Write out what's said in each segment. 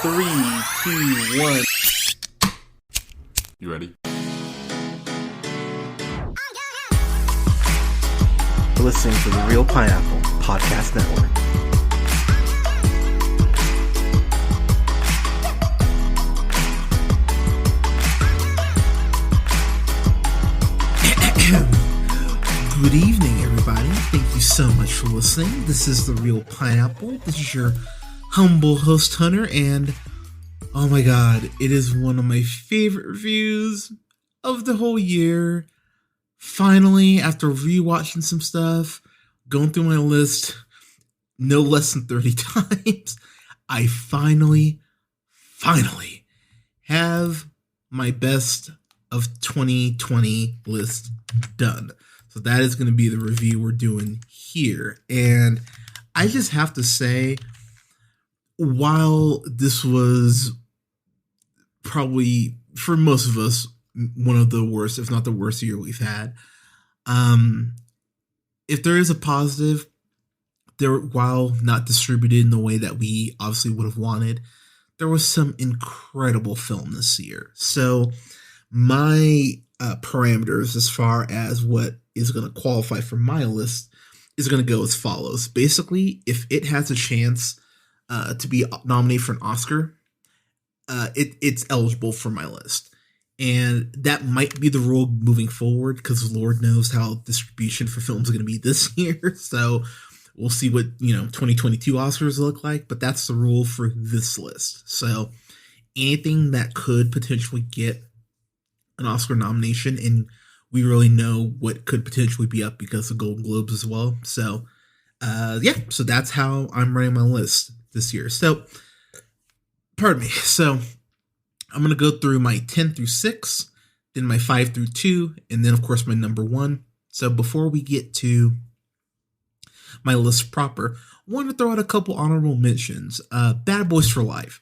3, 2, 1. You ready? You're listening to the Real Pineapple Podcast Network. Good evening, everybody. Thank you so much for listening. This is the Real Pineapple. This is your humble host, Hunter, and oh my god, it is one of my favorite reviews of the whole year. Finally, after rewatching some stuff, going through my list no less than 30 times, I finally have my best of 2020 list done. So that is going to be the review we're doing here. And I just have to say, while this was probably, for most of us, one of the worst, if not the worst year we've had, if there is a positive, while not distributed in the way that we obviously would have wanted, there was some incredible film this year. So my parameters as far as what is going to qualify for my list is going to go as follows. Basically, if it has a chance to be nominated for an Oscar, it's eligible for my list. And that might be the rule moving forward, because Lord knows how distribution for films is going to be this year. So we'll see what 2022 Oscars look like, but that's the rule for this list. So anything that could potentially get an Oscar nomination, and we really know what could potentially be up because of Golden Globes as well. So, so that's how I'm running my list this year. So, pardon me. So, I'm going to go through my 10 through 6, then my 5 through 2, and then, of course, my number 1. So, before we get to my list proper, I want to throw out a couple honorable mentions. Bad Boys for Life.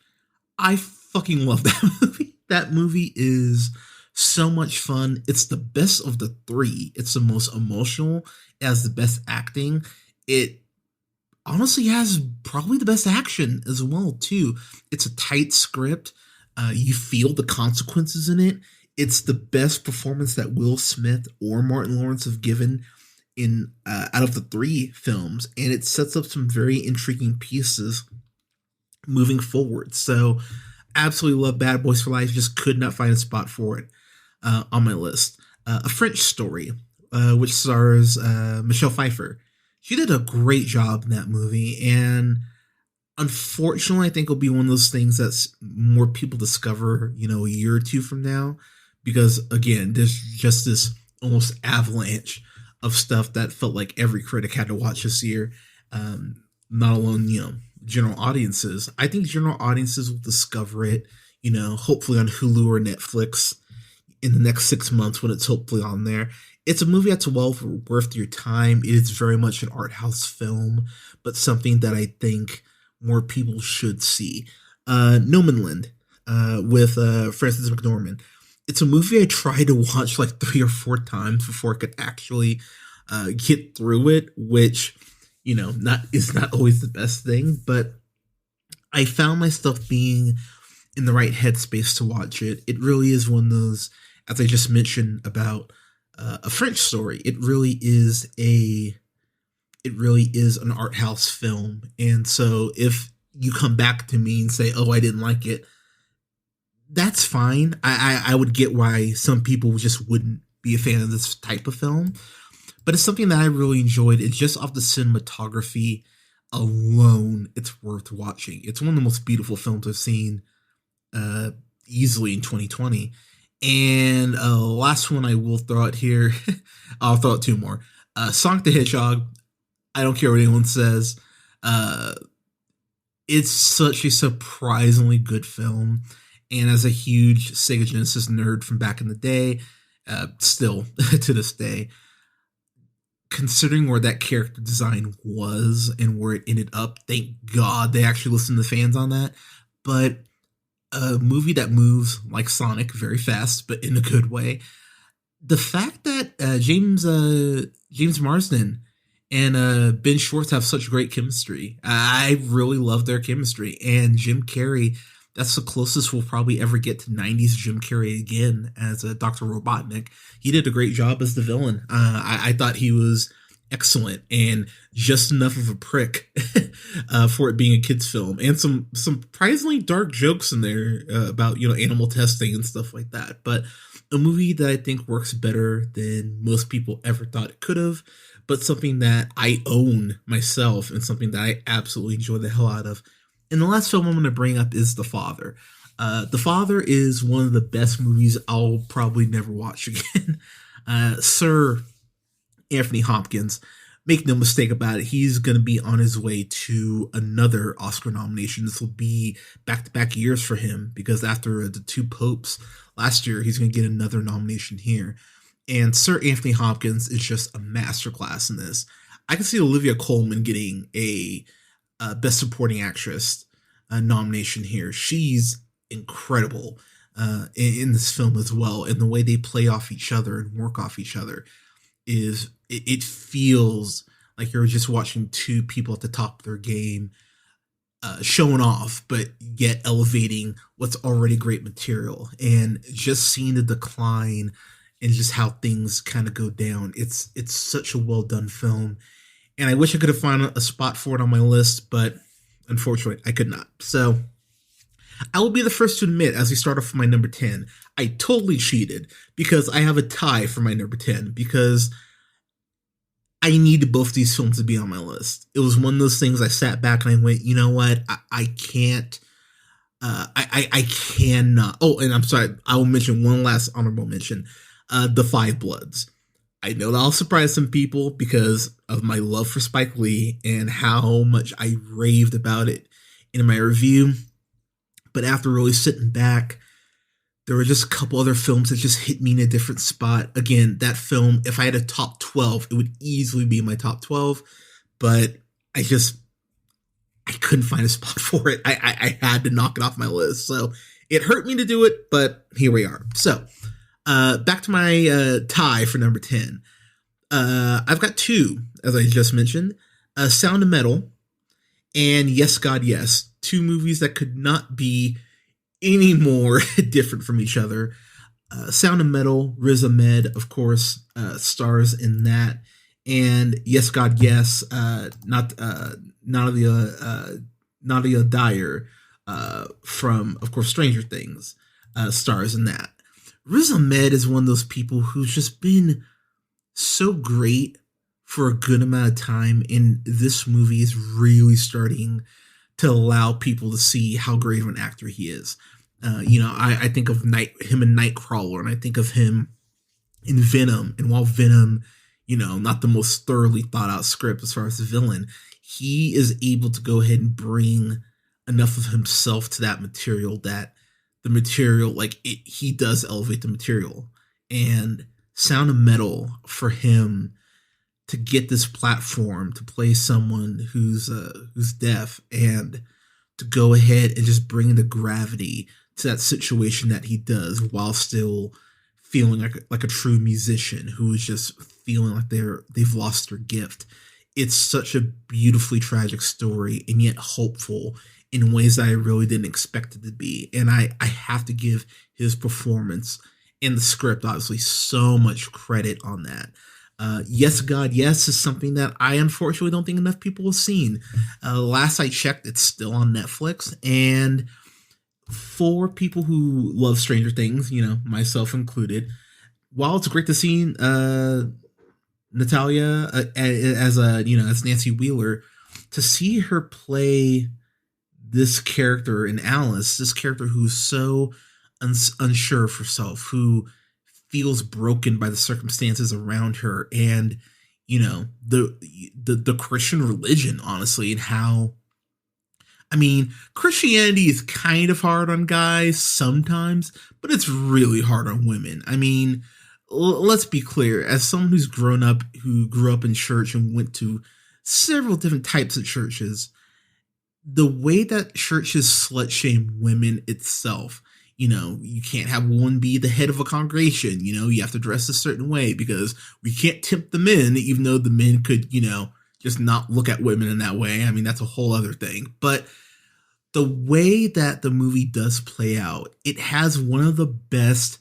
I fucking love that movie. That movie is so much fun. It's the best of the 3. It's the most emotional. It has the best acting. It honestly has probably the best action as well, too. It's a tight script. You feel the consequences in it. It's the best performance that Will Smith or Martin Lawrence have given in out of the 3 films, and it sets up some very intriguing pieces moving forward. So absolutely love Bad Boys for Life. Just could not find a spot for it on my list. A French Story, which stars Michelle Pfeiffer. She did a great job in that movie, and unfortunately, I think it'll be one of those things that more people discover, a year or two from now, because again, there's just this almost avalanche of stuff that felt like every critic had to watch this year. Not alone, general audiences. I think general audiences will discover it, hopefully on Hulu or Netflix in the next 6 months when it's hopefully on there. It's a movie that's well worth your time. It is very much an art house film, but something that I think more people should see. No Man Land with Frances McDormand. It's a movie I tried to watch like 3 or 4 times before I could actually get through it, which is not always the best thing, but I found myself being in the right headspace to watch it. It really is one of those, as I just mentioned about A French Story, it really is an art house film. And so if you come back to me and say, oh, I didn't like it, that's fine. I would get why some people just wouldn't be a fan of this type of film, but it's something that I really enjoyed. It's just off the cinematography alone, it's worth watching. It's one of the most beautiful films I've seen easily in 2020. And last one I will throw out here, I'll throw out 2 more. Sonic the Hedgehog. I don't care what anyone says. It's such a surprisingly good film. And as a huge Sega Genesis nerd from back in the day, still to this day, considering where that character design was and where it ended up, thank God they actually listened to the fans on that. But a movie that moves like Sonic very fast, but in a good way. The fact that James Marsden and Ben Schwartz have such great chemistry. I really love their chemistry. And Jim Carrey That's the closest we'll probably ever get to 90s Jim Carrey again as a Dr. Robotnik. He did a great job as the villain. I thought he was excellent and just enough of a prick for it being a kid's film, and some surprisingly dark jokes in there about animal testing and stuff like that. But a movie that I think works better than most people ever thought it could have, but something that I own myself and something that I absolutely enjoy the hell out of. And the last film I'm going to bring up is The Father. The Father is one of the best movies I'll probably never watch again. Sir Anthony Hopkins, make no mistake about it, he's going to be on his way to another Oscar nomination. This will be back-to-back years for him, because after the two popes last year, he's going to get another nomination here. And Sir Anthony Hopkins is just a masterclass in this. I can see Olivia Colman getting a Best Supporting Actress nomination here. She's incredible in this film as well, and the way they play off each other and work off each other is it feels like you're just watching two people at the top of their game showing off, but yet elevating what's already great material. And just seeing the decline and just how things kind of go down, it's such a well done film. And I wish I could have found a spot for it on my list, but unfortunately I could not. So I will be the first to admit, as we start off with my number 10, I totally cheated, because I have a tie for my number 10, because I needed both these films to be on my list. It was one of those things I sat back and I went, you know what? I can't. I cannot. Oh, and I'm sorry. I will mention one last honorable mention. The Five Bloods. I know that'll surprise some people because of my love for Spike Lee and how much I raved about it in my review. But after really sitting back, there were just a couple other films that just hit me in a different spot. Again, that film, if I had a top 12, it would easily be in my top 12. But I couldn't find a spot for it. I had to knock it off my list. So it hurt me to do it, but here we are. So back to my tie for number 10. I've got two, as I just mentioned. Sound of Metal and Yes, God, Yes. Two movies that could not be any more different from each other. Sound of Metal, Riz Ahmed, of course, stars in that. And Yes, God, Yes, Nadia Dyer from, of course, Stranger Things, stars in that. Riz Ahmed is one of those people who's just been so great for a good amount of time, and this movie is really starting to allow people to see how great of an actor he is. I think of him in Nightcrawler, and I think of him in Venom. And while Venom, not the most thoroughly thought out script as far as the villain, he is able to go ahead and bring enough of himself to that material that the material, he does elevate the material. And Sound of Metal, for him to get this platform to play someone who's deaf, and to go ahead and just bring the gravity to that situation that he does, while still feeling like a true musician who is just feeling like they've lost their gift. It's such a beautifully tragic story, and yet hopeful in ways that I really didn't expect it to be. And I have to give his performance and the script, obviously, so much credit on that. Yes, God, Yes is something that I unfortunately don't think enough people have seen. Last I checked, it's still on Netflix. And for people who love Stranger Things, myself included, while it's great to see Natalia as Nancy Wheeler, to see her play this character in Alice, this character who's so unsure of herself, who feels broken by the circumstances around her, and the Christian religion, honestly, and how, Christianity is kind of hard on guys sometimes, but it's really hard on women. Let's be clear, as someone who grew up in church and went to several different types of churches, the way that churches slut shame women itself, you can't have one be the head of a congregation. You have to dress a certain way because we can't tempt the men, even though the men could, just not look at women in that way. That's a whole other thing. But the way that the movie does play out, it has one of the best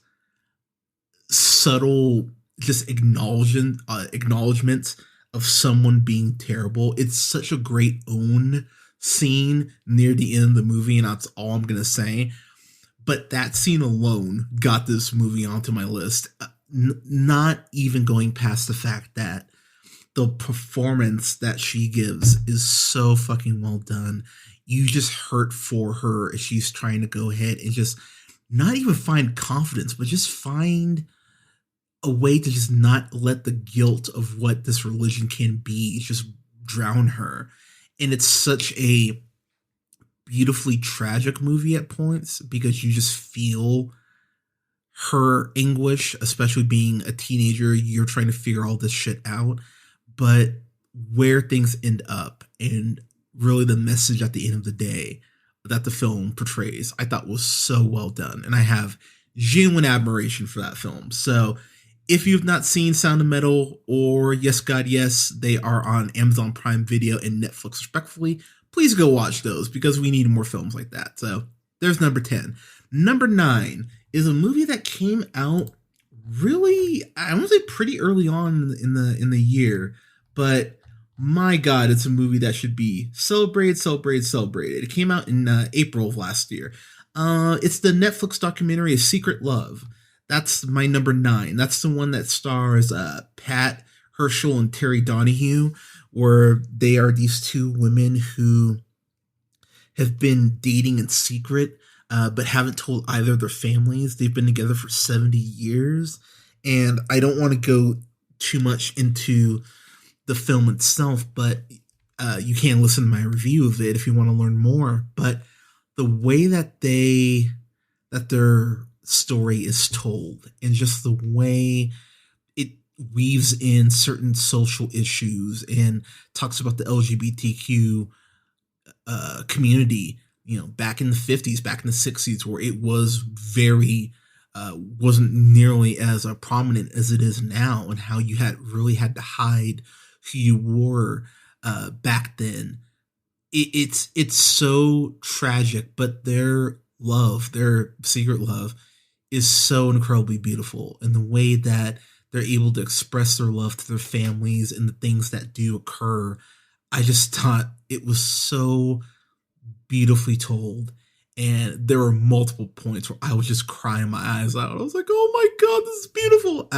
subtle just acknowledgments of someone being terrible. It's such a great own scene near the end of the movie, and that's all I'm gonna say. But that scene alone got this movie onto my list. Not even going past the fact that the performance that she gives is so fucking well done. You just hurt for her as she's trying to go ahead and just not even find confidence, but just find a way to just not let the guilt of what this religion can be just drown her. And it's such a beautifully tragic movie at points because you just feel her anguish, especially being a teenager. You're trying to figure all this shit out, but where things end up and really the message at the end of the day that the film portrays, I thought was so well done. And I have genuine admiration for that film. So if you've not seen Sound of Metal or Yes God Yes, they are on Amazon Prime Video and Netflix respectively. Please go watch those because we need more films like that. So there's number 10. Number 9 is a movie that came out really, I want to say pretty early on in the year, but my God, it's a movie that should be celebrated. It came out in April of last year. It's the Netflix documentary A Secret Love. That's my number 9. That's the one that stars Pat Herschel and Terry Donahue, where they are these two women who have been dating in secret, but haven't told either of their families. They've been together for 70 years. And I don't want to go too much into the film itself, but you can listen to my review of it if you want to learn more. But the way that their story is told and just the way it weaves in certain social issues and talks about the LGBTQ community, back in the 50s, back in the 60s, where it was very wasn't nearly as prominent as it is now, and how you really had to hide who you were back then. It's so tragic, but their secret love is so incredibly beautiful, and the way that they're able to express their love to their families and the things that do occur, I just thought it was so beautifully told. And there were multiple points where I was just crying my eyes out. I was like, "Oh my God, this is beautiful!"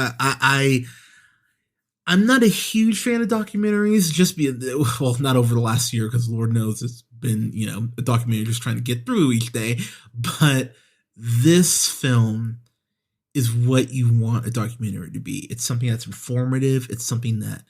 I'm not a huge fan of documentaries, not over the last year, because Lord knows it's been, a documentary just trying to get through each day. But this film is what you want a documentary to be. It's something that's informative. It's something that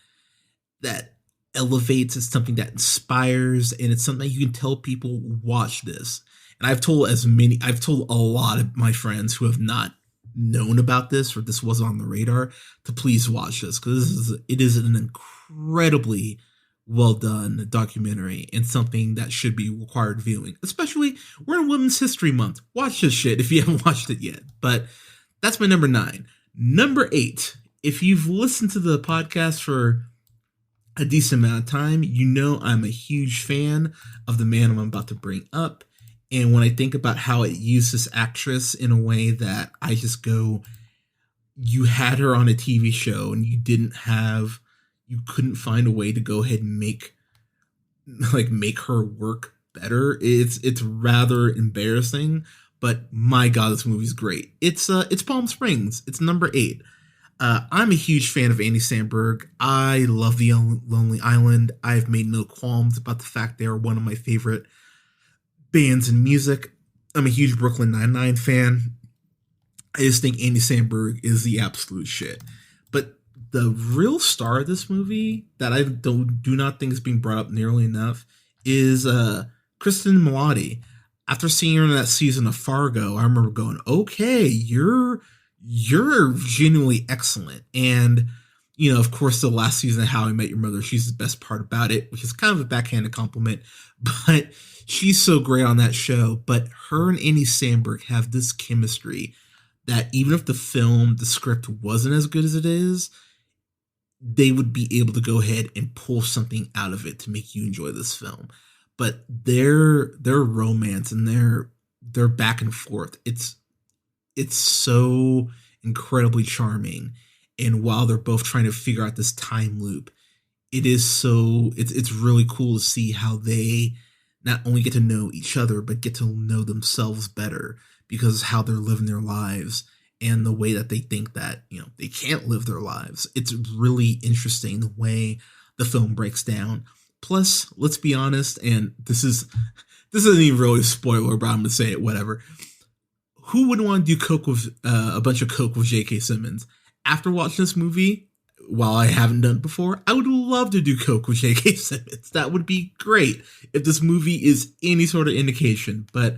elevates. It's something that inspires, and it's something that you can tell people, watch this. And I've told a lot of my friends who have not known about this, or this wasn't on the radar, to please watch this, because it is an incredibly well done documentary and something that should be required viewing. Especially, we're in Women's History Month. Watch this shit if you haven't watched it yet. But that's my number 9. Number 8. If you've listened to the podcast for a decent amount of time, you know I'm a huge fan of the man I'm about to bring up. And when I think about how it used this actress in a way that I just go, you had her on a TV show and you couldn't find a way to go ahead and make her work better. It's rather embarrassing, but my God, this movie's great. It's Palm Springs. It's number 8. I'm a huge fan of Andy Samberg. I love The Lonely Island. I've made no qualms about the fact they are one of my favorite bands in music. I'm a huge Brooklyn Nine-Nine fan. I just think Andy Samberg is the absolute shit. But the real star of this movie that I do not think is being brought up nearly enough is Kristen Milotti. After seeing her in that season of Fargo, I remember going, okay, you're genuinely excellent. And, of course, the last season of How I Met Your Mother, she's the best part about it, which is kind of a backhanded compliment, but she's so great on that show. But her and Andy Samberg have this chemistry that even if the script wasn't as good as it is, they would be able to go ahead and pull something out of it to make you enjoy this film. but their romance and their back and forth, it's so incredibly charming. And while they're both trying to figure out this time loop, it's really cool to see how they not only get to know each other but get to know themselves better because of how they're living their lives and the way that they think that they can't live their lives. It's really interesting the way the film breaks down. Plus, let's be honest, and this isn't even really a spoiler, but I'm gonna say it. Whatever. Who would want to do coke with a bunch of coke with J.K. Simmons? After watching this movie, while I haven't done it before, I would love to do coke with J.K. Simmons. That would be great if this movie is any sort of indication. But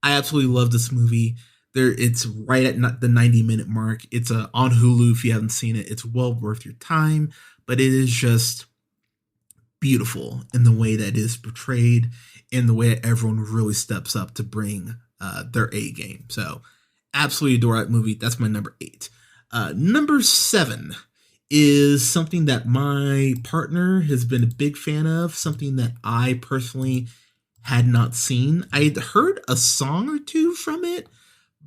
I absolutely love this movie. It's right at the 90-minute mark. It's on Hulu if you haven't seen it. It's well worth your time, but it is just beautiful in the way that it is portrayed, in the way that everyone really steps up to bring their A game. So absolutely adore that movie. That's my number 8. Number 7 is something that my partner has been a big fan of, something that I personally had not seen. I'd heard a song or two from it,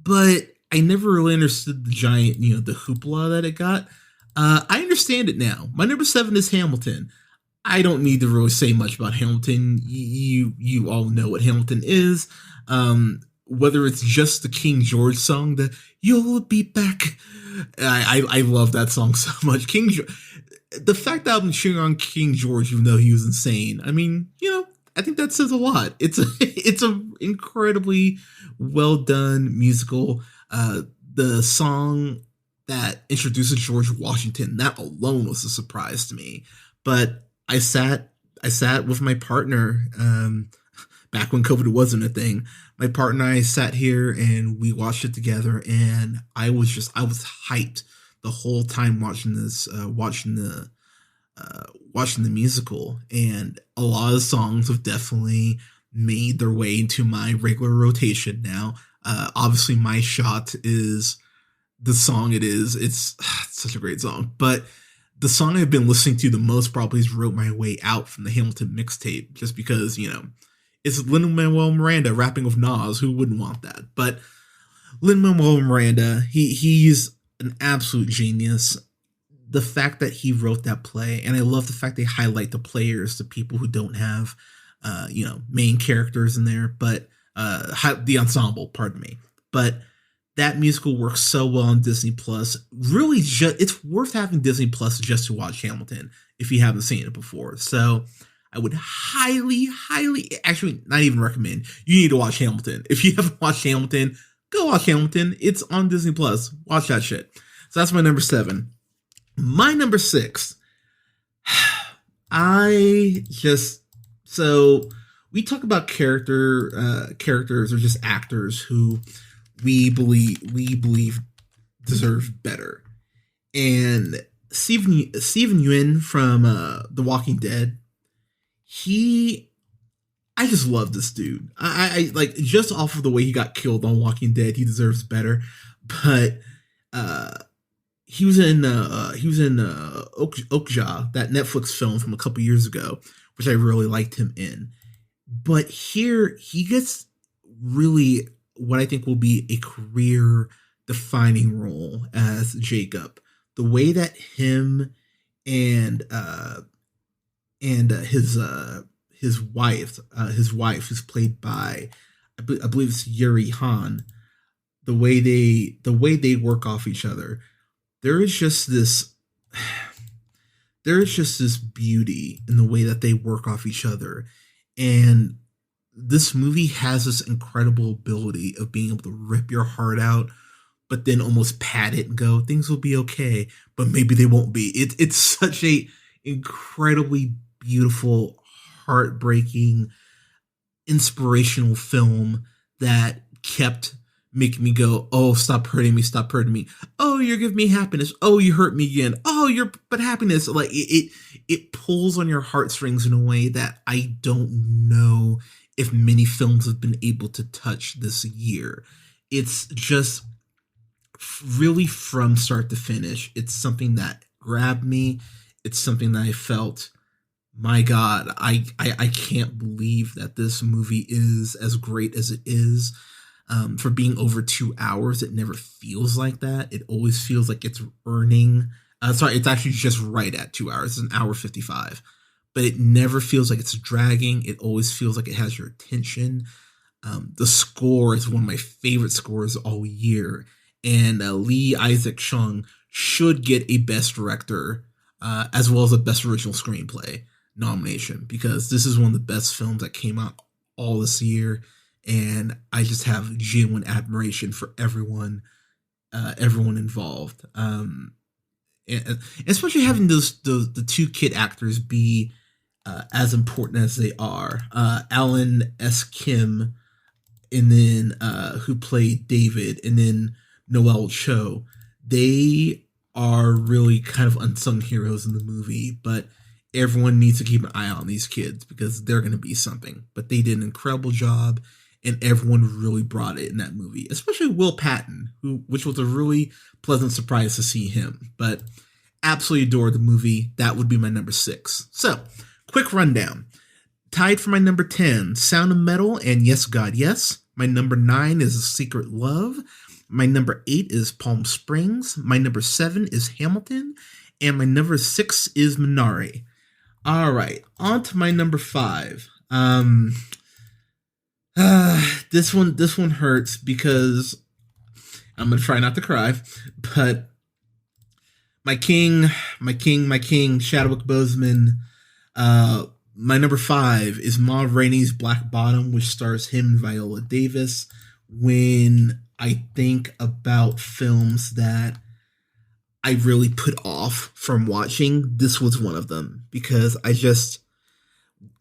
but I never really understood the giant, the hoopla that it got. I understand it now. My number 7 is Hamilton. I don't need to really say much about Hamilton. You all know what Hamilton is. Whether it's just the King George song, the "You'll Be Back," I love that song so much. The fact that I've been cheering on King George, even though he was insane. I mean, I think that says a lot. It's a incredibly well done musical. The song that introduces George Washington, that alone was a surprise to me. But I sat with my partner back when COVID wasn't a thing. My partner and I sat here and we watched it together, and I was hyped the whole time watching this, watching the musical. And a lot of the songs have definitely made their way into my regular rotation now. Obviously, My Shot is the song. It's such a great song, but the song I've been listening to the most probably is Wrote My Way Out from the Hamilton mixtape, just because, it's Lin-Manuel Miranda rapping with Nas. Who wouldn't want that? But Lin-Manuel Miranda, he's an absolute genius. The fact that he wrote that play, and I love the fact they highlight the players, the people who don't have, main characters in there, but the ensemble, pardon me. But that musical works so well on Disney Plus. Really, it's worth having Disney Plus just to watch Hamilton if you haven't seen it before. So I would highly, actually not even recommend. You need to watch Hamilton. If you haven't watched Hamilton, go watch Hamilton. It's on Disney Plus. Watch that shit. So that's my number 7. My number 6. So we talk about characters or just actors who we believe deserve better. And Steven Yeun from The Walking Dead, I just love this dude. I like, just off of the way he got killed on Walking Dead, he deserves better. But he was in Okja, that Netflix film from a couple years ago, which I really liked him in. But here he gets really what I think will be a career defining role as Jacob. The way that him and his wife who's played by I believe it's Yuri Han, the way they work off each other, there is just this beauty in the way that they work off each other. And this movie has this incredible ability of being able to rip your heart out, but then almost pat it and go, things will be okay, but maybe they won't be. It's such a incredibly beautiful, heartbreaking, inspirational film that kept making me go, oh, stop hurting me. Oh, you're giving me happiness. Oh, you hurt me again. Oh, but happiness. Like it pulls on your heartstrings in a way that I don't know if many films have been able to touch this year. It's just really from start to finish. It's something that grabbed me. It's something that I felt My God, I can't believe that this movie is as great as it is. For being over 2 hours, it never feels like that. It always feels like it's earning. Sorry, it's actually just right at 2 hours. It's an hour 55, but it never feels like it's dragging. It always feels like it has your attention. The score is one of my favorite scores all year, and Lee Isaac Chung should get a Best Director as well as a Best Original Screenplay nomination, because this is one of the best films that came out all this year, and I just have genuine admiration for everyone involved. And especially having the two kid actors be as important as they are. Alan S. Kim, and then who played David, and then Noel Cho. They are really kind of unsung heroes in the movie, but everyone needs to keep an eye on these kids because they're going to be something. But they did an incredible job, and everyone really brought it in that movie, especially Will Patton, which was a really pleasant surprise to see him. But absolutely adored the movie. That would be my number 6. So, quick rundown. Tied for my number 10, Sound of Metal and Yes, God, Yes. My number 9 is Secret Love. My number 8 is Palm Springs. My number 7 is Hamilton. And my number 6 is Minari. All right, on to my number 5. This one hurts because I'm gonna try not to cry, but my king, Chadwick Boseman. My number 5 is Ma Rainey's Black Bottom, which stars him and Viola Davis. When I think about films that I really put off from watching, this was one of them, because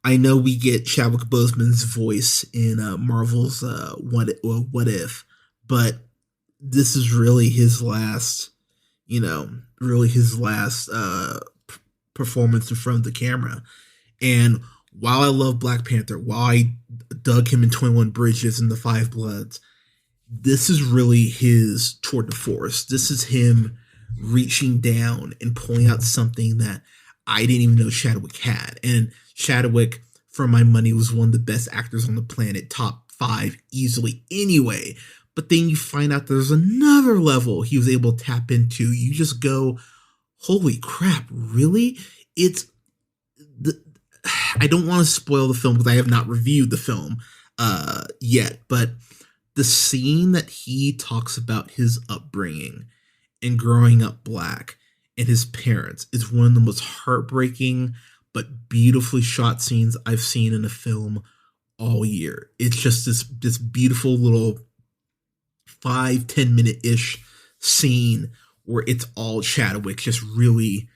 I know we get Chadwick Boseman's voice in Marvel's What If, but this is really his last, performance in front of the camera. And while I love Black Panther, while I dug him in 21 Bridges and The Five Bloods, this is really his tour de force. This is him reaching down and pulling out something that I didn't even know Chadwick had. And Chadwick, for my money, was one of the best actors on the planet, top 5 easily anyway. But then you find out there's another level he was able to tap into. You just go, holy crap, really? I don't want to spoil the film because I have not reviewed the film yet, but the scene that he talks about his upbringing and growing up Black and his parents is one of the most heartbreaking but beautifully shot scenes I've seen in a film all year. It's just this beautiful little 5-10 minute-ish scene where it's all Chadwick just really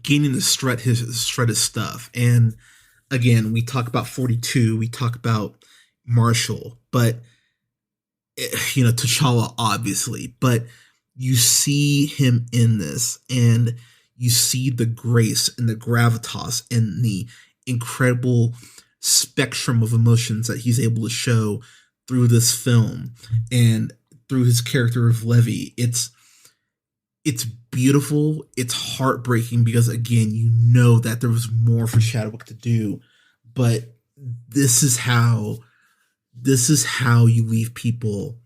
getting to strut his stuff. And again, we talk about 42, we talk about Marshall, but T'Challa obviously, but you see him in this, and you see the grace and the gravitas and the incredible spectrum of emotions that he's able to show through this film and through his character of Levy. It's beautiful. It's heartbreaking because, again, you know that there was more for Chadwick to do, but this is how you leave people.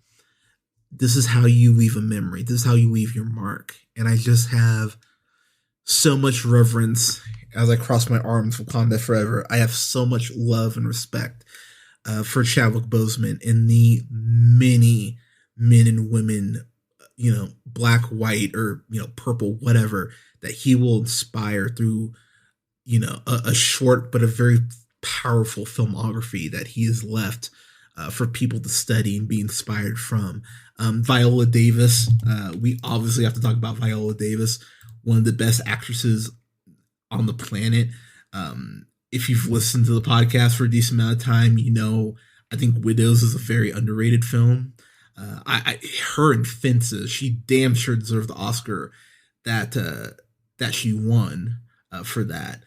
This is how you leave a memory. This is how you leave your mark. And I just have so much reverence as I cross my arms for Wakanda Forever. I have so much love and respect for Chadwick Boseman and the many men and women, Black, white, or, purple, whatever, that he will inspire through, a short but a very powerful filmography that he has left for people to study and be inspired from. Viola Davis, we obviously have to talk about Viola Davis, one of the best actresses on the planet. If you've listened to the podcast for a decent amount of time, I think Widows is a very underrated film. Her in Fences, she damn sure deserved the Oscar that she won for that.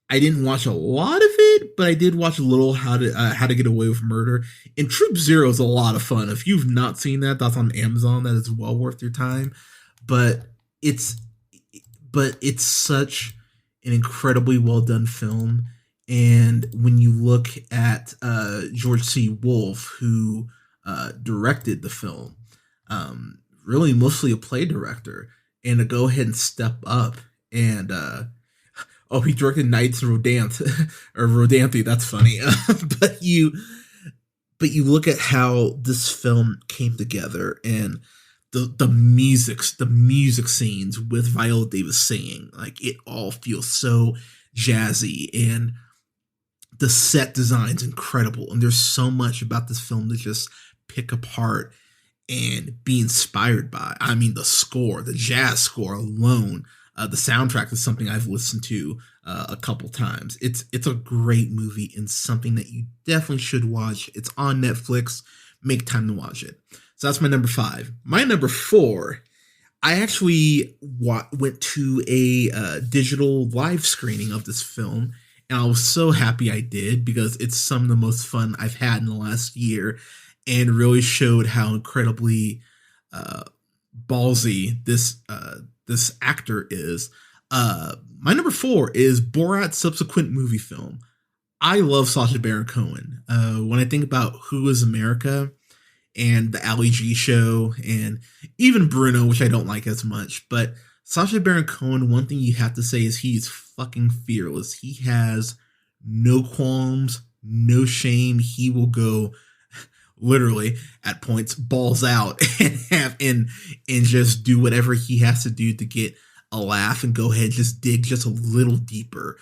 I didn't watch a lot of it, but I did watch a little How to Get Away with Murder. And Troop Zero is a lot of fun. If you've not seen that, that's on Amazon. That is well worth your time. But it's such an incredibly well done film. And when you look at George C. Wolfe, who directed the film, really mostly a play director, and to go ahead and step up and he directed Knights and Rodanthe or Rodanthe. That's funny, but you look at how this film came together and the music scenes with Viola Davis singing, like it all feels so jazzy, and the set design's incredible, and there's so much about this film to just pick apart and be inspired by. I mean, the score, the jazz score alone, the soundtrack is something I've listened to a couple times. It's a great movie and something that you definitely should watch. It's on Netflix. Make time to watch it. So that's my number 5. My number 4, I actually went to a digital live screening of this film, and I was so happy I did because it's some of the most fun I've had in the last year, and really showed how incredibly ballsy this actor is. My number 4 is Borat's subsequent movie film. I love Sacha Baron Cohen. When I think about Who is America and the Ali G show, and even Bruno, which I don't like as much, but Sacha Baron Cohen, one thing you have to say is he's fucking fearless. He has no qualms, no shame. He will go literally at points balls out and just do whatever he has to do to get a laugh and go ahead and just dig just a little deeper.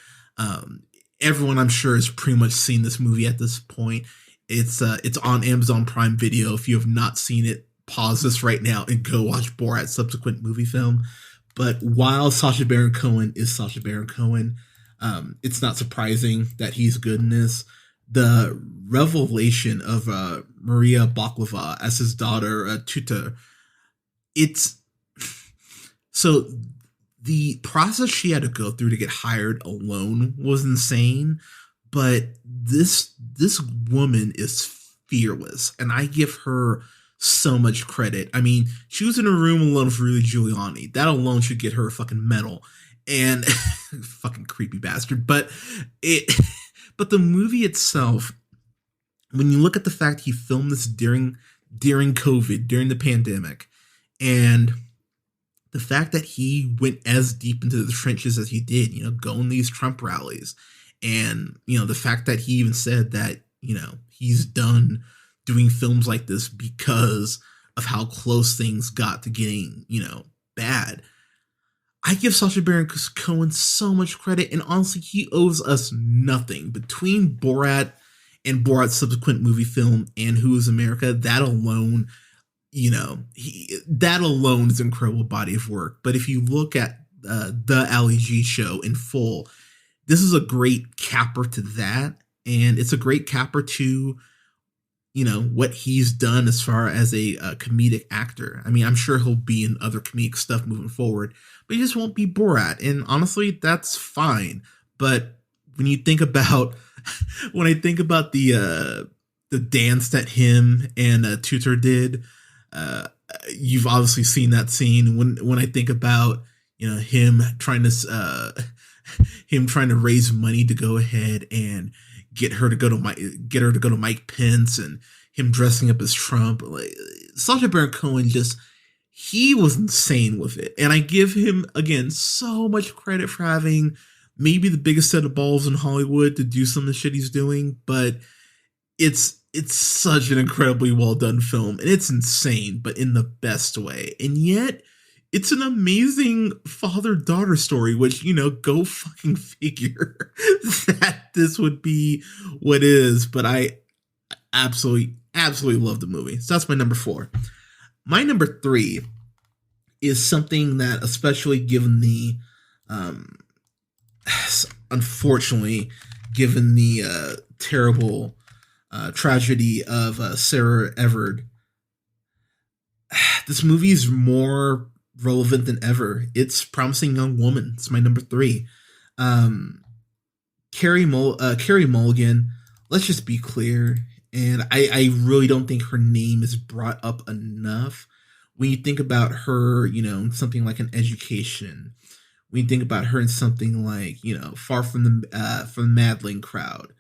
Everyone I'm sure has pretty much seen this movie at this point. It's on Amazon Prime Video. If you have not seen it, pause this right now and go watch Borat's subsequent movie film. But while Sacha Baron Cohen is Sacha Baron Cohen, it's not surprising that he's good in this. The revelation of Maria Baklava as his daughter, Tuta, it's so the process she had to go through to get hired alone was insane. But this woman is fearless, and I give her so much credit. I mean, she was in a room alone with Rudy Giuliani. That alone should get her a fucking medal. And fucking creepy bastard. But the movie itself, when you look at the fact he filmed this during COVID, during the pandemic, and the fact that he went as deep into the trenches as he did, going these Trump rallies, and, the fact that he even said that, he's done doing films like this because of how close things got to getting, bad. I give Sacha Baron Cohen so much credit, and honestly, he owes us nothing. Between Borat and Borat's subsequent movie film and Who is America, that alone, that alone is an incredible body of work. But if you look at the Ali G show in full, this is a great capper to that, and it's a great capper to, what he's done as far as a comedic actor. I mean, I'm sure he'll be in other comedic stuff moving forward, but he just won't be Borat. And honestly, that's fine. But when you think about, when I think about the dance that him and Tutor did, you've obviously seen that scene. When I think about, him trying to raise money to go ahead and get her to go to Mike Pence, and him dressing up as Trump, like Sacha Baron Cohen, he was insane with it. And I give him, again, so much credit for having maybe the biggest set of balls in Hollywood to do some of the shit he's doing, but it's such an incredibly well done film, and it's insane, but in the best way. And yet it's an amazing father-daughter story, which, go fucking figure that this would be what is. But I absolutely love the movie. So that's my number 4. My number 3 is something that, especially given the, unfortunately, given the terrible tragedy of Sarah Everard, this movie is more relevant than ever. It's Promising Young Woman. It's my number 3. Carey Mulligan, let's just be clear, and I really don't think her name is brought up enough. When you think about her, something like An Education, When you think about her in something like, Far from the Madeline Crowd,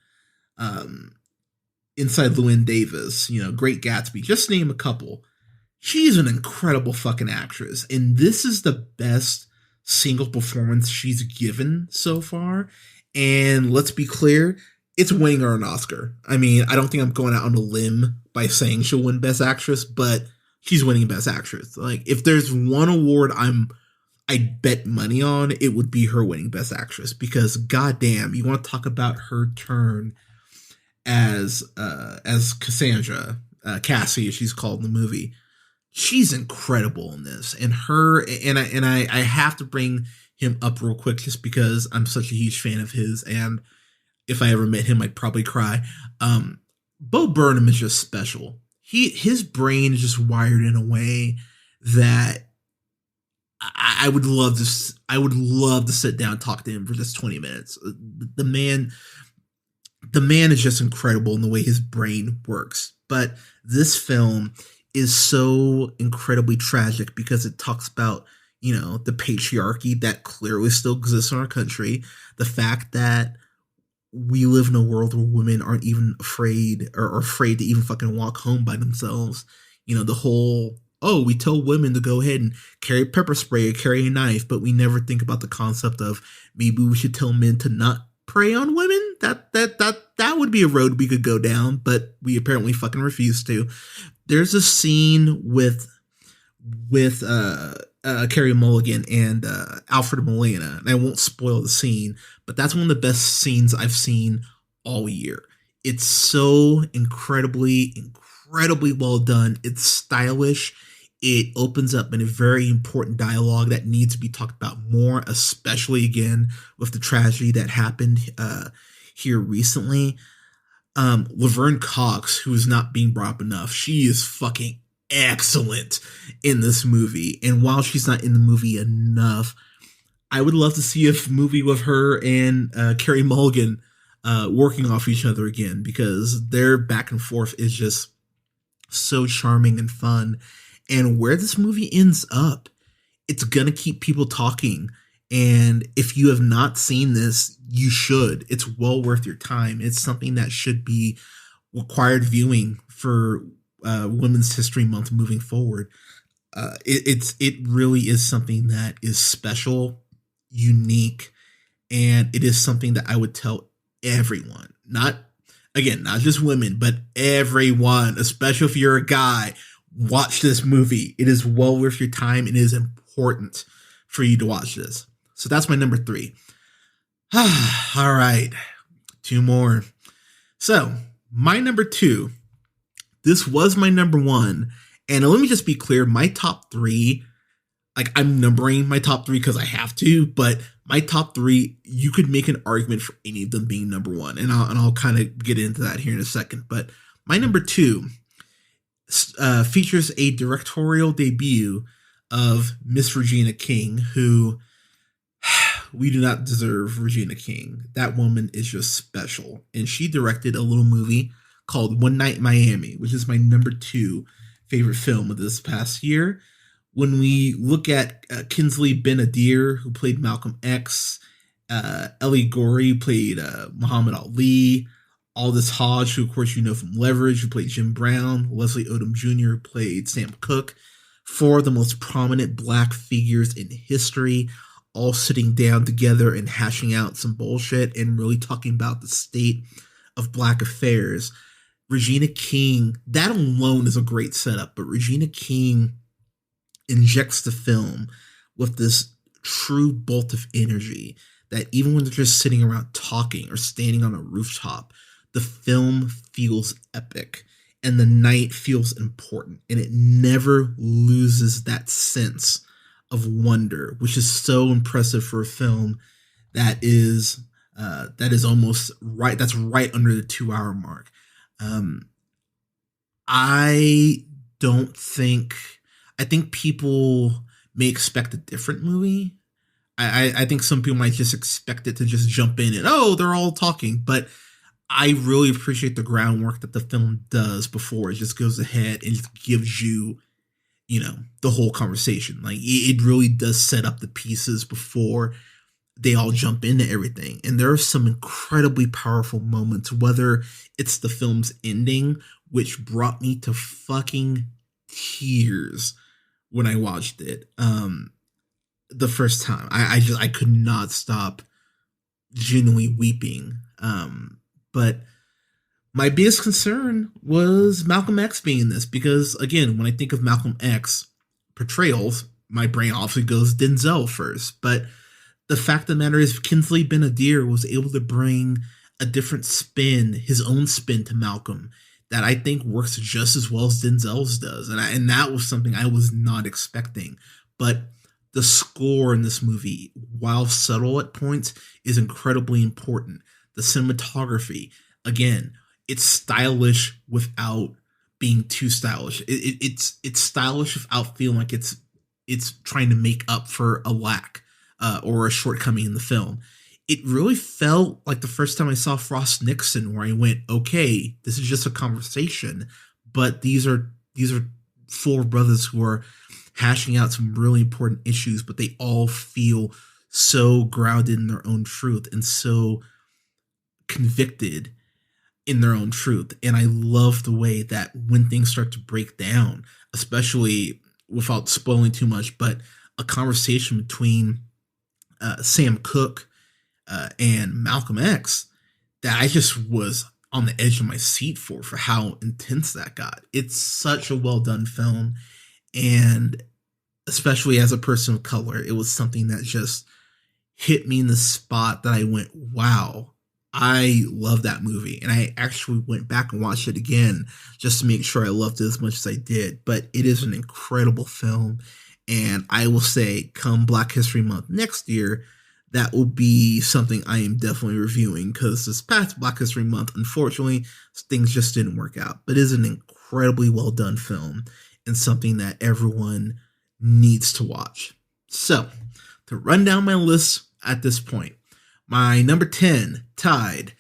um, Inside Llewyn Davis, Great Gatsby, just name a couple. She's an incredible fucking actress, and this is the best single performance she's given so far. And let's be clear, it's winning her an Oscar. I mean, I don't think I'm going out on a limb by saying she'll win Best Actress, but she's winning Best Actress. Like, if there's one award I'd bet money on, it would be her winning Best Actress, because goddamn, you want to talk about her turn as Cassandra, Cassie, as she's called in the movie. She's incredible in this, and I have to bring him up real quick just because I'm such a huge fan of his, and if I ever met him, I'd probably cry. Bo Burnham is just special. His brain is just wired in a way that I would love to sit down and talk to him for just 20 minutes. The man is just incredible in the way his brain works. But this film is so incredibly tragic because it talks about, the patriarchy that clearly still exists in our country. The fact that we live in a world where women aren't even afraid or afraid to even fucking walk home by themselves. The whole, we tell women to go ahead and carry pepper spray or carry a knife, but we never think about the concept of maybe we should tell men to not prey on women. That would be a road we could go down, but we apparently fucking refuse to. There's a scene with Carey Mulligan and Alfred Molina, and I won't spoil the scene, but that's one of the best scenes I've seen all year. It's so incredibly well done. It's stylish. It opens up in a very important dialogue that needs to be talked about more, especially again with the tragedy that happened here recently. Laverne Cox, who is not being brought up enough, she is fucking excellent in this movie. And while she's not in the movie enough, I would love to see a movie with her and Carey Mulligan working off each other again, because their back and forth is just so charming and fun. And where this movie ends up, it's gonna keep people talking. And if you have not seen this, you should. It's well worth your time. It's something that should be required viewing for Women's History Month moving forward. It really is something that is special, unique, and it is something that I would tell everyone. Not just women, but everyone, especially if you're a guy. Watch this movie. It is well worth your time. It is important for you to watch this. So that's my number 3. All right. 2 more. So my number 2, this was my number 1. And let me just be clear. My top 3, like, I'm numbering my top 3 because I have to, but my top 3, you could make an argument for any of them being number 1. And I'll kind of get into that here in a second. But my number 2 features a directorial debut of Miss Regina King, who we do not deserve Regina King. That woman is just special. And she directed a little movie called One Night in Miami, which is my number 2 favorite film of this past year. When we look at Kinsley Ben-Adir, who played Malcolm X, Ellie Gorey, who played Muhammad Ali, Aldous Hodge, who of course you know from Leverage, who played Jim Brown, Leslie Odom Jr., who played Sam Cooke, 4 of the most prominent black figures in history, all sitting down together and hashing out some bullshit and really talking about the state of black affairs. Regina King, that alone is a great setup, but Regina King injects the film with this true bolt of energy that even when they're just sitting around talking or standing on a rooftop, the film feels epic and the night feels important, and it never loses that sense of wonder, which is so impressive for a film that is almost right. That's right under the 2-hour mark. I think people may expect a different movie. I think some people might just expect it to just jump in and, they're all talking, but I really appreciate the groundwork that the film does before it just goes ahead and just gives you the whole conversation. Like it really does set up the pieces before they all jump into everything. And there are some incredibly powerful moments, whether it's the film's ending, which brought me to fucking tears when I watched it. The first time I could not stop genuinely weeping. But my biggest concern was Malcolm X being in this, because again, when I think of Malcolm X portrayals, my brain obviously goes Denzel first. But the fact of the matter is, Kingsley Ben-Adir was able to bring a different spin, his own spin to Malcolm, that I think works just as well as Denzel's does. And that was something I was not expecting. But the score in this movie, while subtle at points, is incredibly important. The cinematography, again, it's stylish without being too stylish. It's stylish without feeling like it's trying to make up for a lack or a shortcoming in the film. It really felt like the first time I saw Frost Nixon, where I went, okay, this is just a conversation, but these are four brothers who are hashing out some really important issues, but they all feel so grounded in their own truth and so convicted in their own truth. And I love the way that when things start to break down, especially without spoiling too much, but a conversation between Sam Cooke and Malcolm X, that I just was on the edge of my seat for how intense that got. It's such a well done film. And especially as a person of color, it was something that just hit me in the spot that I went, wow, I love that movie. And I actually went back and watched it again just to make sure I loved it as much as I did. But it is an incredible film. And I will say, come Black History Month next year, that will be something I am definitely reviewing, because this past Black History Month, unfortunately, things just didn't work out. But it is an incredibly well done film and something that everyone needs to watch. So, to run down my list at this point, my number 10 tied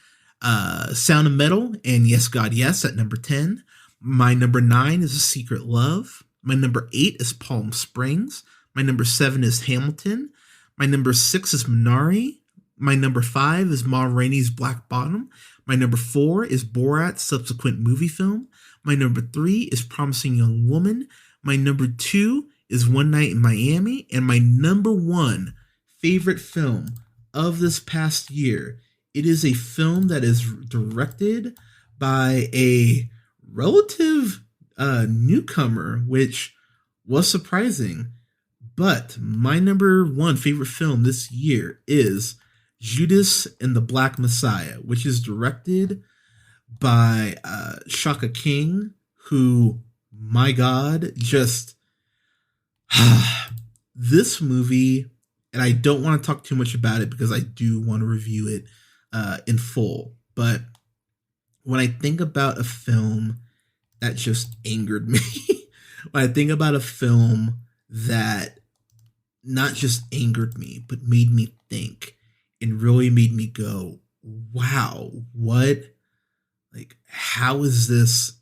Sound of Metal and Yes God Yes at number 10. My number 9 is A Secret Love. My number 8 is Palm Springs. My number 7 is Hamilton. My number 6 is Minari. My number 5 is Ma Rainey's Black Bottom. My number 4 is Borat's subsequent movie film. My number 3 is Promising Young Woman. My number 2 is One Night in Miami. And my number 1 favorite film of this past year, it is a film that is directed by a relative newcomer, which was surprising. But my number 1 favorite film this year is Judas and the Black Messiah, which is directed by Shaka King, who, my God, just this movie, and I don't want to talk too much about it because I do want to review it in full. But when I think about a film that just angered me, when I think about a film that not just angered me, but made me think and really made me go, wow, what, like, how is this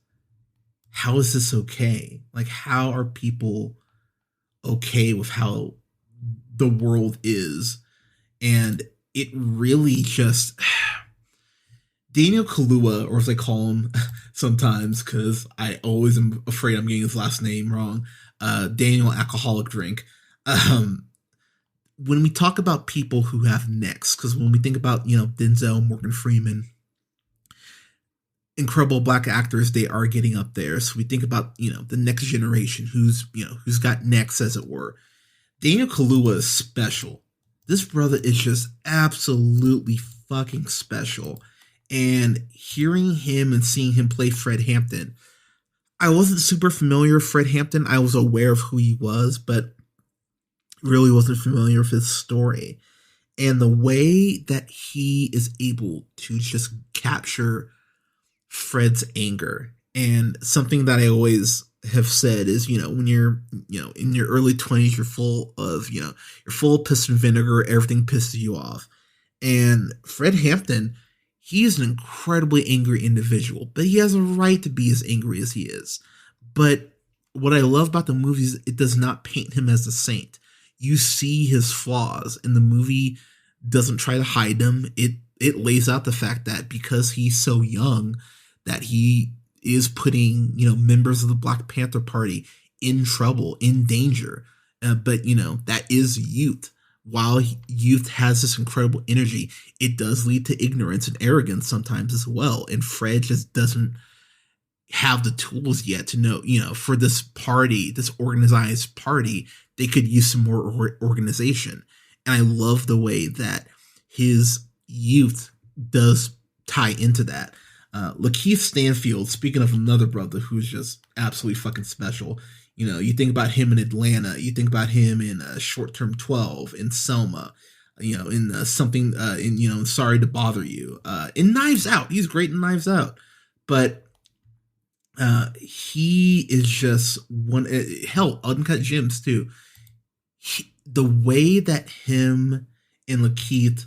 okay? Like, how are people okay with how the world is? And it really just, Daniel Kaluuya, or as I call him sometimes, because I always am afraid I'm getting his last name wrong, Daniel Alcoholic Drink. When we talk about people who have necks, because when we think about, Denzel, Morgan Freeman, incredible black actors, they are getting up there. So we think about, the next generation who's got necks, as it were. Daniel Kaluuya is special. This brother is just absolutely fucking special. And hearing him and seeing him play Fred Hampton, I wasn't super familiar with Fred Hampton. I was aware of who he was, but really wasn't familiar with his story. And the way that he is able to just capture Fred's anger, and something that I always have said is, when you're, in your early 20s, you're full of piss and vinegar, everything pisses you off. And Fred Hampton, he is an incredibly angry individual, but he has a right to be as angry as he is. But what I love about the movie is it does not paint him as a saint. You see his flaws, and the movie doesn't try to hide them. It lays out the fact that because he's so young, that he is putting, members of the Black Panther Party in trouble, in danger. But that is youth. While youth has this incredible energy, it does lead to ignorance and arrogance sometimes as well. And Fred just doesn't have the tools yet to know, for this party, this organized party, they could use some more organization. And I love the way that his youth does tie into that. Lakeith Stanfield, speaking of another brother who's just absolutely fucking special, you think about him in Atlanta, you think about him in Short Term 12, in Selma, in something, in Sorry to Bother You, in Knives Out. He's great in Knives Out. But he is just one, hell, Uncut Gems too. The way that him and Lakeith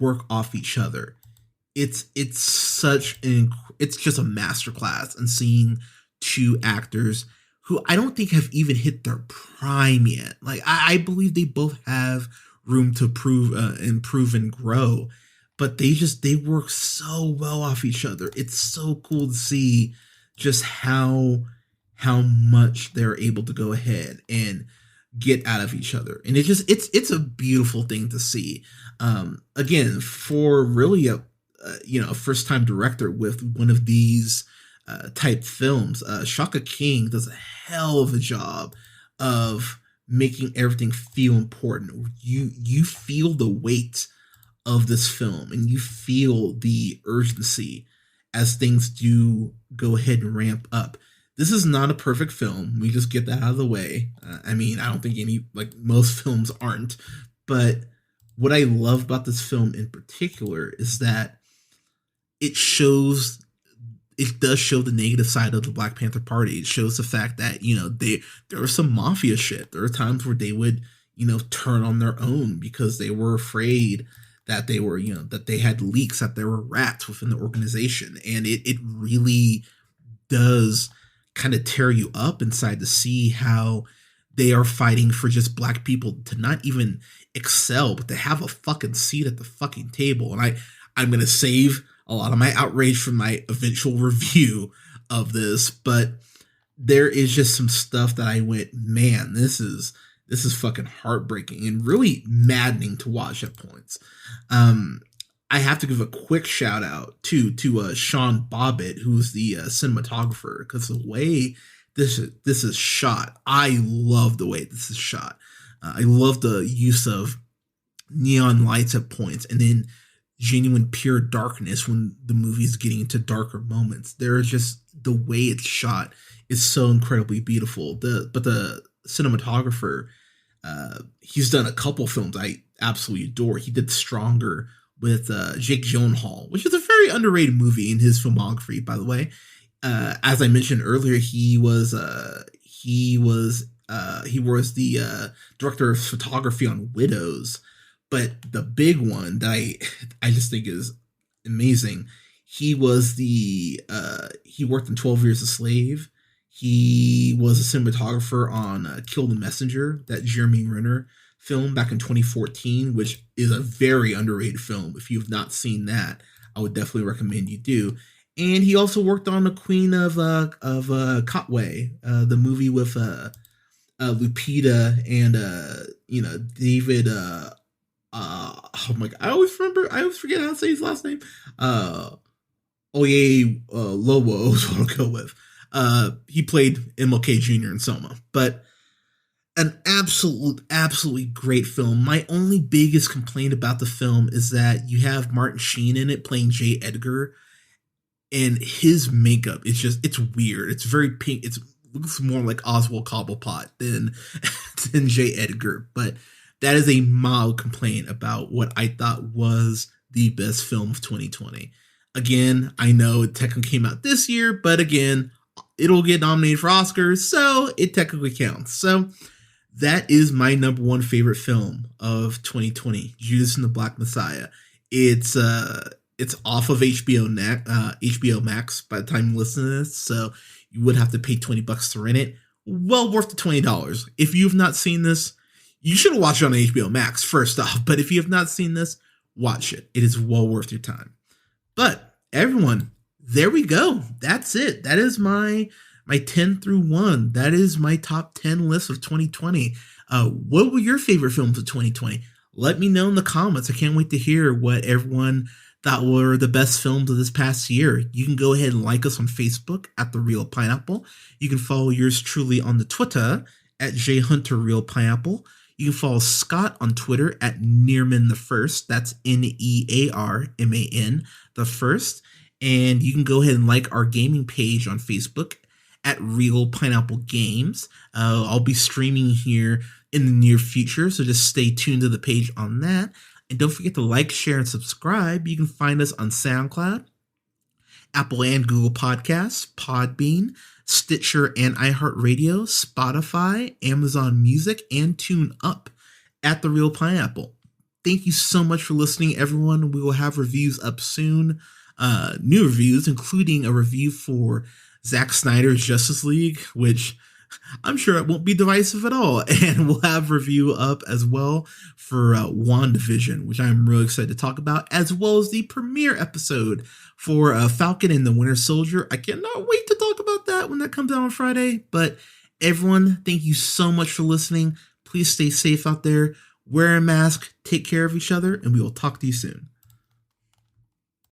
work off each other, it's just a masterclass in seeing two actors who I don't think have even hit their prime yet. Like I believe they both have room to improve and grow, but they work so well off each other. It's so cool to see just how much they're able to go ahead and get out of each other. And it's a beautiful thing to see. Again, for really a first time director with one of these type films, Shaka King does a hell of a job of making everything feel important. You feel the weight of this film, and you feel the urgency as things do go ahead and ramp up. This is not a perfect film. We just get that out of the way. I don't think most films aren't. But what I love about this film in particular is that it does show the negative side of the Black Panther Party. It shows the fact that, there was some mafia shit. There are times where they would, turn on their own because they were afraid that they were, that they had leaks, that there were rats within the organization. And it really does kind of tear you up inside to see how they are fighting for just Black people to not even excel, but to have a fucking seat at the fucking table. And I'm going to save a lot of my outrage from my eventual review of this, but there is just some stuff that I went, man, this is fucking heartbreaking and really maddening to watch at points. I have to give a quick shout out to Sean Bobbitt, who's the cinematographer, because the way this is shot, I love the way this is shot. I love the use of neon lights at points, and then genuine pure darkness when the movie is getting into darker moments. There's just the way it's shot is so incredibly beautiful. But the cinematographer, he's done a couple films I absolutely adore. He did Stronger with Jake Gyllenhaal, which is a very underrated movie in his filmography, by the way. As I mentioned earlier, he was the director of photography on Widows. But the big one that I just think is amazing, he worked in 12 Years a Slave. He was a cinematographer on Kill the Messenger, that Jeremy Renner film back in 2014, which is a very underrated film. If you've not seen that, I would definitely recommend you do. And he also worked on The Queen of Katwe, the movie with Lupita and David. Oh my god, I always forget how to say his last name. Oye Lowo is what I'll go with. He played MLK Jr. in Selma, but an absolutely great film. My only biggest complaint about the film is that you have Martin Sheen in it playing J. Edgar, and his makeup it's weird. It's very pink. It looks more like Oswald Cobblepot than J. Edgar, but that is a mild complaint about what I thought was the best film of 2020. Again, I know it technically came out this year, but again, it'll get nominated for Oscars, so it technically counts. So that is my number one favorite film of 2020, Judas and the Black Messiah. It's off of HBO Max by the time you listen to this, so you would have to pay $20 to rent it. well worth the $20. If you have not seen this, you should have watched it on HBO Max first off, but if you have not seen this, watch it. It is well worth your time. But everyone, there we go. That's it. That is my 10 through 1. That is my top 10 list of 2020. What were your favorite films of 2020? Let me know in the comments. I can't wait to hear what everyone thought were the best films of this past year. You can go ahead and like us on Facebook at The Real Pineapple. You can follow yours truly on the Twitter at JHunterRealPineapple. You can follow Scott on Twitter at Nearman the First. That's Nearman the First. And you can go ahead and like our gaming page on Facebook at Real Pineapple Games. I'll be streaming here in the near future, so just stay tuned to the page on that. And don't forget to like, share, and subscribe. You can find us on SoundCloud, Apple and Google Podcasts, Podbean, Stitcher and iHeartRadio, Spotify, Amazon Music, and TuneUp at The Real Pineapple. Thank you so much for listening, everyone. We will have reviews up soon. New reviews, including a review for Zack Snyder's Justice League, which I'm sure it won't be divisive at all. And we'll have review up as well for WandaVision, which I'm really excited to talk about, as well as the premiere episode for Falcon and the Winter Soldier. I cannot wait to talk about that when that comes out on Friday. But everyone, thank you so much for listening. Please stay safe out there. Wear a mask, take care of each other, and we will talk to you soon.